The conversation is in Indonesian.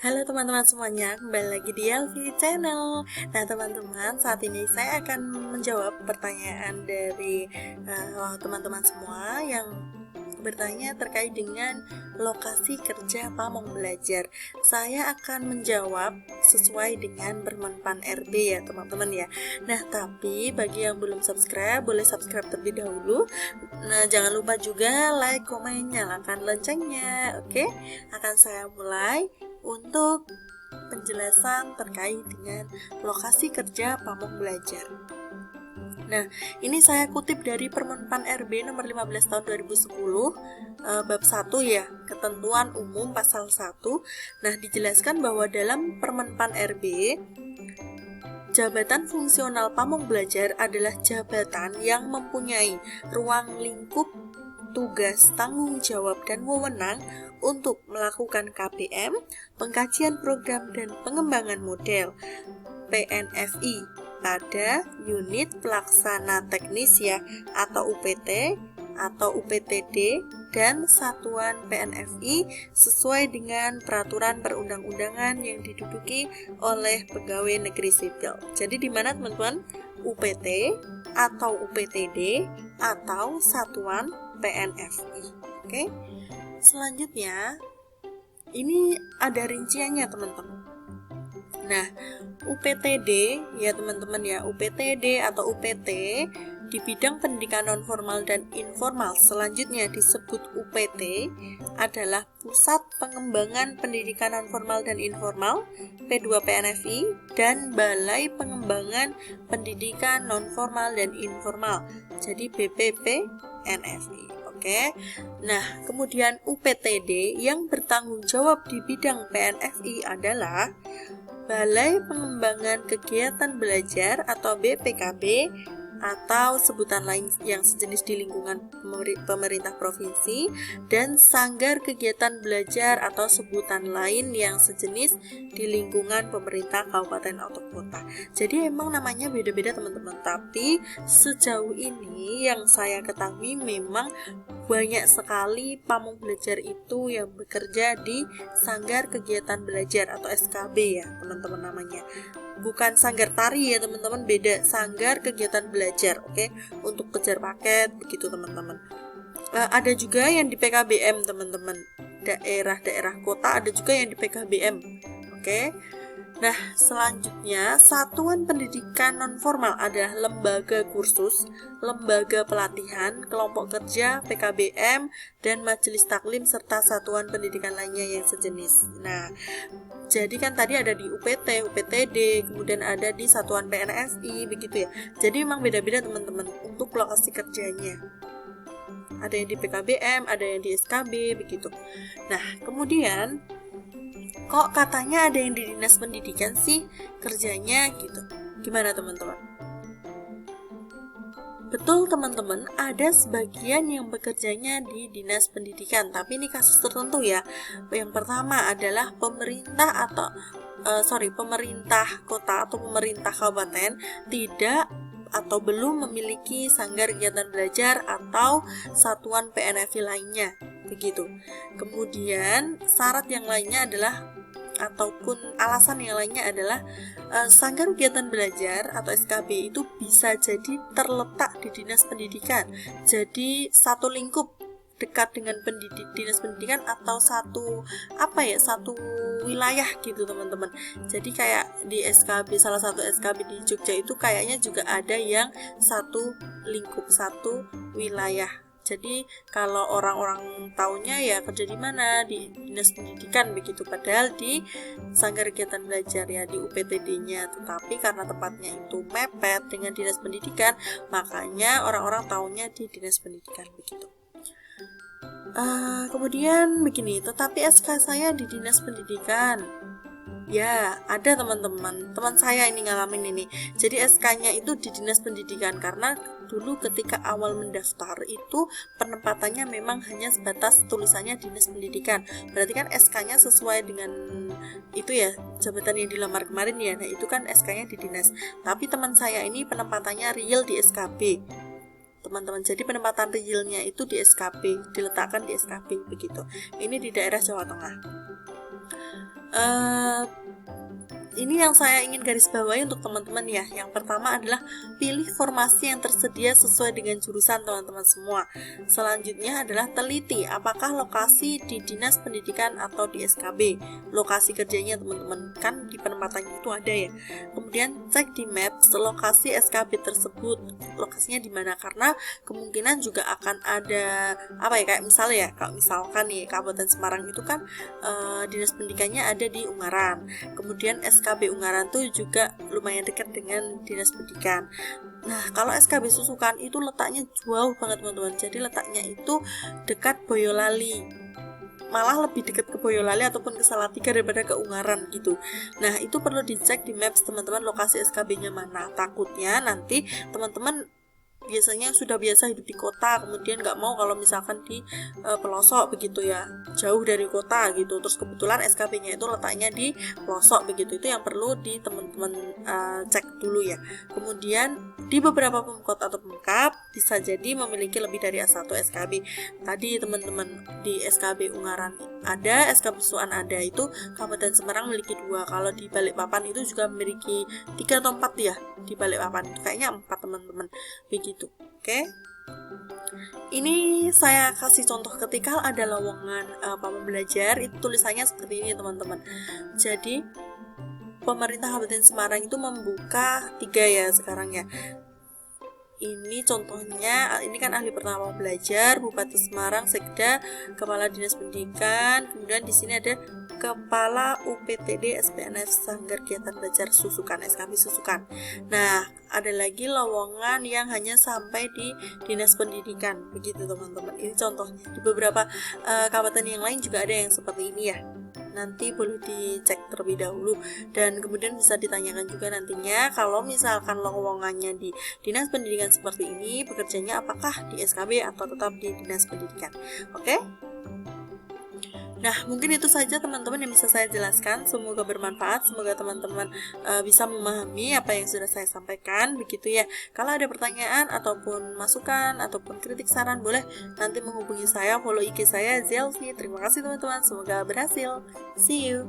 Halo teman-teman semuanya, kembali lagi di Elvi Channel. Nah teman-teman, saat ini saya akan menjawab pertanyaan dari teman-teman semua yang bertanya terkait dengan lokasi kerja Pamong Belajar. Saya akan menjawab sesuai dengan Permenpan RB ya teman-teman ya. Nah tapi bagi yang belum subscribe, boleh subscribe terlebih dahulu. Nah jangan lupa juga like, komen, nyalakan loncengnya. Oke, akan saya mulai untuk penjelasan terkait dengan lokasi kerja Pamong Belajar. Nah, ini saya kutip dari Permenpan RB nomor 15 tahun 2010 bab 1 ya, ketentuan umum pasal 1. Nah, dijelaskan bahwa dalam Permenpan RB jabatan fungsional Pamong Belajar adalah jabatan yang mempunyai ruang lingkup tugas, tanggung jawab, dan wewenang untuk melakukan KPM, pengkajian program dan pengembangan model PNFI pada unit pelaksana teknis ya atau UPT atau UPTD dan satuan PNFI sesuai dengan peraturan perundang-undangan yang diduduki oleh pegawai negeri sipil. Jadi di mana teman-teman? UPT atau UPTD atau satuan PNFI. Oke. Selanjutnya ini ada rinciannya teman-teman. Nah, UPTD ya teman-teman ya, UPTD atau UPT di bidang pendidikan non-formal dan informal selanjutnya disebut UPT adalah Pusat Pengembangan Pendidikan Non-Formal dan Informal P2PNFI dan Balai Pengembangan Pendidikan Non-Formal dan Informal, jadi BPPNFI. Oke. Nah, kemudian UPTD yang bertanggung jawab di bidang PNFI adalah Balai Pengembangan Kegiatan Belajar atau BPKB atau sebutan lain yang sejenis di lingkungan pemerintah provinsi, dan Sanggar Kegiatan Belajar atau sebutan lain yang sejenis di lingkungan pemerintah kabupaten atau kota. Jadi emang namanya beda-beda teman-teman, tapi sejauh ini yang saya ketahui memang banyak sekali Pamong Belajar itu yang bekerja di Sanggar Kegiatan Belajar atau SKB ya teman-teman namanya. Bukan sanggar tari ya teman-teman, beda, Sanggar Kegiatan Belajar. Oke, untuk kejar paket begitu teman-teman. Ada juga yang di PKBM teman-teman, daerah-daerah kota ada juga yang di PKBM. Oke. Nah, selanjutnya satuan pendidikan non-formal adalah lembaga kursus, lembaga pelatihan, kelompok kerja, PKBM, dan majelis taklim serta satuan pendidikan lainnya yang sejenis. Nah, jadi kan tadi ada di UPT, UPTD, kemudian ada di satuan PNFI begitu ya. Jadi memang beda-beda teman-teman untuk lokasi kerjanya. Ada yang di PKBM, ada yang di SKB begitu. Nah, kemudian kok katanya ada yang di dinas pendidikan sih kerjanya gitu. Gimana teman-teman? Betul teman-teman, ada sebagian yang bekerjanya di dinas pendidikan, tapi ini kasus tertentu ya. Yang pertama adalah pemerintah kota atau pemerintah kabupaten tidak atau belum memiliki sanggar kegiatan belajar atau satuan PNFI lainnya begitu. Kemudian syarat yang lainnya adalah ataupun alasan yang lainnya adalah sanggar kegiatan belajar atau SKB itu bisa jadi terletak di dinas pendidikan, jadi satu lingkup dekat dengan dinas pendidikan atau satu wilayah gitu teman-teman. Jadi kayak di SKB, salah satu SKB di Jogja itu kayaknya juga ada yang satu lingkup, satu wilayah. Jadi kalau orang-orang taunya ya kerja di mana, di dinas pendidikan begitu, padahal di sanggar kegiatan belajar ya di UPTD-nya. Tetapi karena tempatnya itu mepet dengan dinas pendidikan, makanya orang-orang taunya di dinas pendidikan begitu. Kemudian begini, tetapi SK saya di dinas pendidikan. Ya, ada teman-teman. Teman saya ini ngalamin ini. Jadi SK-nya itu di dinas pendidikan karena dulu ketika awal mendaftar itu penempatannya memang hanya sebatas tulisannya dinas pendidikan. Berarti kan SK-nya sesuai dengan itu ya, jabatan yang dilamar kemarin ya. Nah, itu kan SK-nya di dinas. Tapi teman saya ini penempatannya real di SKB. Teman-teman, jadi penempatan realnya itu di SKB, diletakkan di SKB begitu. Ini di daerah Jawa Tengah. Ini yang saya ingin garis bawahi untuk teman-teman ya. Yang pertama adalah pilih formasi yang tersedia sesuai dengan jurusan teman-teman semua. Selanjutnya adalah teliti apakah lokasi di Dinas Pendidikan atau di SKB. Lokasi kerjanya teman-teman, kan di penempatannya itu ada ya. Kemudian cek di Maps lokasi SKB tersebut, lokasinya di mana, karena kemungkinan juga akan ada kayak misalnya ya, kalau misalkan nih Kabupaten Semarang itu kan Dinas Pendidikannya ada di Ungaran. Kemudian SKB Ungaran tuh juga lumayan dekat dengan Dinas Pendidikan. Nah, kalau SKB Susukan itu letaknya jauh banget teman-teman. Jadi letaknya itu dekat Boyolali. Malah lebih dekat ke Boyolali ataupun ke Salatiga daripada ke Ungaran gitu. Nah, itu perlu dicek di Maps teman-teman lokasi SKB-nya mana. Takutnya nanti teman-teman biasanya sudah biasa hidup di kota, kemudian nggak mau kalau misalkan di pelosok begitu ya, jauh dari kota gitu, terus kebetulan SKB-nya itu letaknya di pelosok begitu, itu yang perlu di teman-teman cek dulu ya. Kemudian di beberapa Pemkot atau Pemkab bisa jadi memiliki lebih dari satu SKB. Tadi teman-teman di SKB Ungaran ada, SKB Susukan ada, itu Kabupaten Semarang memiliki 2. Kalau di Balikpapan itu juga memiliki 3 atau 4 ya, di Balikpapan itu kayaknya 4 teman-teman begitu. Oke. Ini saya kasih contoh ketika ada lowongan pembelajar, itu tulisannya seperti ini teman-teman. Jadi pemerintah Kabupaten Semarang itu membuka 3 ya sekarang ya. Ini contohnya, ini kan ahli pertama belajar, Bupati Semarang, Sekda, Kepala Dinas Pendidikan, kemudian di sini ada Kepala UPTD SPNF Sanggar Kegiatan Belajar Susukan, SKB Susukan. Nah, ada lagi lowongan yang hanya sampai di Dinas Pendidikan, begitu teman-teman. Ini contohnya. Di beberapa kabupaten yang lain juga ada yang seperti ini ya. Nanti boleh dicek terlebih dahulu, dan kemudian bisa ditanyakan juga nantinya kalau misalkan lowongannya di Dinas Pendidikan seperti ini, bekerjanya apakah di SKB atau tetap di Dinas Pendidikan. Oke? Nah, mungkin itu saja teman-teman yang bisa saya jelaskan. Semoga bermanfaat, semoga teman-teman bisa memahami apa yang sudah saya sampaikan, begitu ya. Kalau ada pertanyaan ataupun masukan ataupun kritik saran, boleh nanti menghubungi saya, follow IG saya Zelvi. Terima kasih teman-teman, semoga berhasil. See you.